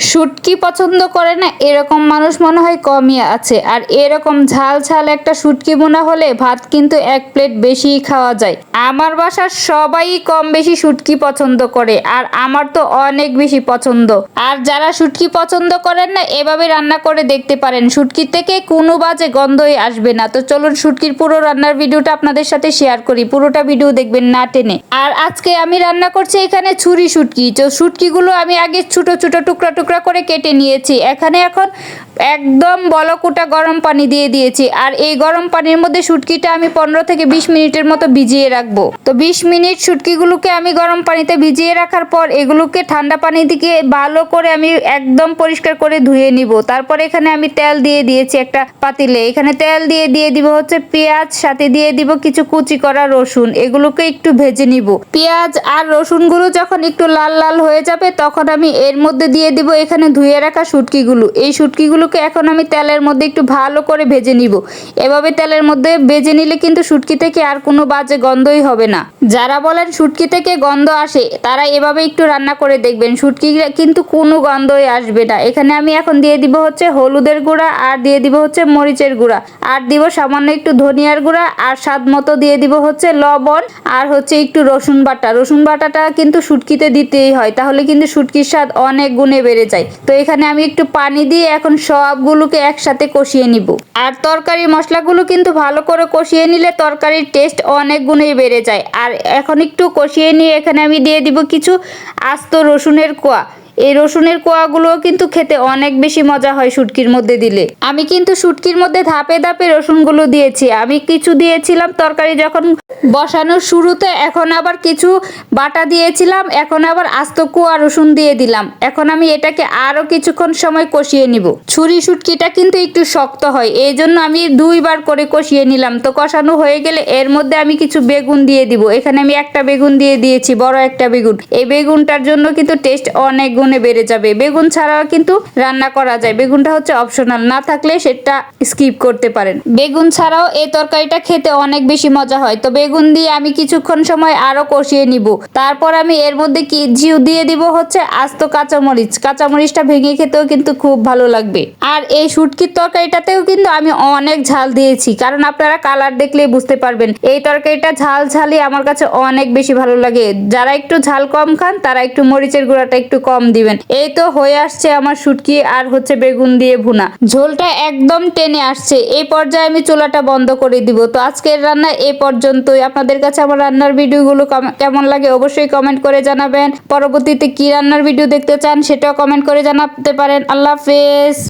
শুটকি পছন্দ করে না এরকম মানুষ মনে হয় কমই আছে। আর এরকম ঝাল ঝাল একটা শুটকি বোনা হলে ভাত কিন্তু এক প্লেট বেশিই খাওয়া যায়। আমার বাসার সবাই কম বেশি শুটকি পছন্দ করে, আর আমার তো অনেক বেশি পছন্দ। আর যারা শুটকি পছন্দ করেন না, এভাবে রান্না করে দেখতে পারেন, শুটকি থেকে কোনো বাজে গন্ধই আসবে না। তো চলুন শুটকির পুরো রান্নার ভিডিওটা আপনাদের সাথে শেয়ার করি, পুরোটা ভিডিও দেখবেন না টেনে। আর আজকে আমি রান্না করছি এখানে ছুরি শুটকি। তো শুটকিগুলো আমি আগে ছোট ছোট টুকরা টুকরা করে কেটে নিয়েছি। এখন একদম বলকুটা গরম পানি দিয়ে দিয়েছি, আর এই গরম পানির মধ্যে শুটকিটা আমি 15 থেকে 20 মিনিটের মতো ভিজিয়ে রাখবো। তো 20 মিনিট শুটকিগুলোকে আমি গরম পানিতে ভিজিয়ে রাখার পর এগুলোকে ঠান্ডা পানি থেকে ভালো করে আমি একদম পরিষ্কার করে ধুয়ে নিব। তারপর এখানে আমি তেল দিয়ে দিয়েছি একটা পাতিলে। এখানে তেল দিয়ে দিব হচ্ছে পেঁয়াজ, সাথে দিয়ে দিব কিছু কুচি করা রসুন। এগুলোকে একটু ভেজে নিব। পেঁয়াজ আর রসুনগুলো যখন একটু লাল লাল হয়ে যাবে তখন আমি এর মধ্যে দিয়ে দিব এখানে ধুয়ে রাখা শুটকিগুলো। এই শুটকিগুলোকে এখন আমি তেলের মধ্যে একটু ভালো করে ভেজে নিব। এভাবে তেলের মধ্যে ভেজে নিলে কিন্তু শুটকি থেকে আর কোনো বাজে গন্ধই হবে না। যারা বলেন শুটকি থেকে গন্ধ আসে, তারা এভাবে একটু রান্না করে দেখবেন, শুটকি কিন্তু কোনো গন্ধই আসবে না। এখানে আমি এখন দিয়ে দিব হচ্ছে হলুদের গুঁড়া, আর দিয়ে দিব হচ্ছে মরিচের গুঁড়া, আর দিব সামান্য একটু ধনিয়ার গুঁড়া, আর স্বাদ মতো দিয়ে দিব হচ্ছে লবণ, আর হচ্ছে একটু রসুন বাটা। রসুন বাটাটা কিন্তু শুটকিতে দিতেই হয়, তাহলে কিন্তু শুটকির স্বাদ অনেক গুণে বেড়ে যায়। তো এখানে আমি একটু পানি দিয়ে এখন সবগুলোকে একসাথে কষিয়ে নিব। আর তরকারি মশলাগুলো কিন্তু ভালো করে কষিয়ে নিলে তরকারির টেস্ট অনেক গুণেই বেড়ে যায়। আর এখন একটু কষিয়ে নিয়ে এখানে আমি দিয়ে দিব কিছু আস্ত রসুনের কোয়া। এই রসুনের কোয়াগুলো কিন্তু খেতে অনেক বেশি মজা হয় শুটকির মধ্যে দিলে। আমি কিন্তু শুটকির মধ্যে ধাপে ধাপে রসুনগুলো দিয়েছি। আমি কিছু দিয়েছিলাম তরকারি যখন বসানোর শুরুতে, এখন আবার কিছু বাটা দিয়েছিলাম, এখন আবার আস্ত কোয়া রসুন দিয়ে দিলাম। এখন আমি এটাকে আরো কিছুক্ষণ সময় কষিয়ে নিব। ছুরি শুটকিটা কিন্তু একটু শক্ত হয়, এই জন্য আমি 2 বার করে কষিয়ে নিলাম। তো কষানো হয়ে গেলে এর মধ্যে আমি কিছু বেগুন দিয়ে দিব। এখানে আমি একটা বেগুন দিয়ে দিয়েছি, বড় একটা বেগুন। এই বেগুনটার জন্য কিন্তু টেস্ট অনেক গুণে বেড়ে যাবে। বেগুন ছাড়াও কিন্তু রান্না করা যায়, বেগুনটা হচ্ছে অপশনাল, না থাকলে সেটা স্কিপ করতে পারেন। বেগুন ছাড়াও এই তরকারিটা খেতে অনেক বেশি মজা হয়। তো বেগুন দিয়ে আমি কিছুক্ষণ সময় আরো কষিয়ে নিব। তারপর আমি এর মধ্যে জিউ দিয়ে দিব হচ্ছে আস্ত কাঁচামরিচ। কাঁচামরিচটা ভেঙে খেতেও কিন্তু খুব ভালো লাগবে। আর এই শুটকির তরকারিটাতেও কিন্তু আমি অনেক ঝাল দিয়েছি, কারণ আপনারা কালার দেখলেই বুঝতে পারবেন এই তরকারিটা ঝাল ঝালই আমার কাছে অনেক বেশি ভালো লাগে। যারা একটু ঝাল কম খান তারা একটু মরিচের গুঁড়াটা একটু কম দিবেন। এই তো হয়ে আসছে আমার শুটকি আর হচ্ছে বেগুন দিয়ে ভুনা। ঝোলটা একদম টেনে আসছে, এই পর্যায়ে আমি চুলাটা বন্ধ করে দিব। তো আজকের রান্না এই পর্যন্তই। আপনাদের কাছে আমার রান্নার ভিডিওগুলো কেমন লাগে অবশ্যই কমেন্ট করে জানাবেন। পরবর্তীতে কি রান্নার ভিডিও দেখতে চান সেটাও কমেন্ট করে জানাতে পারেন। আল্লাহ হাফেজ।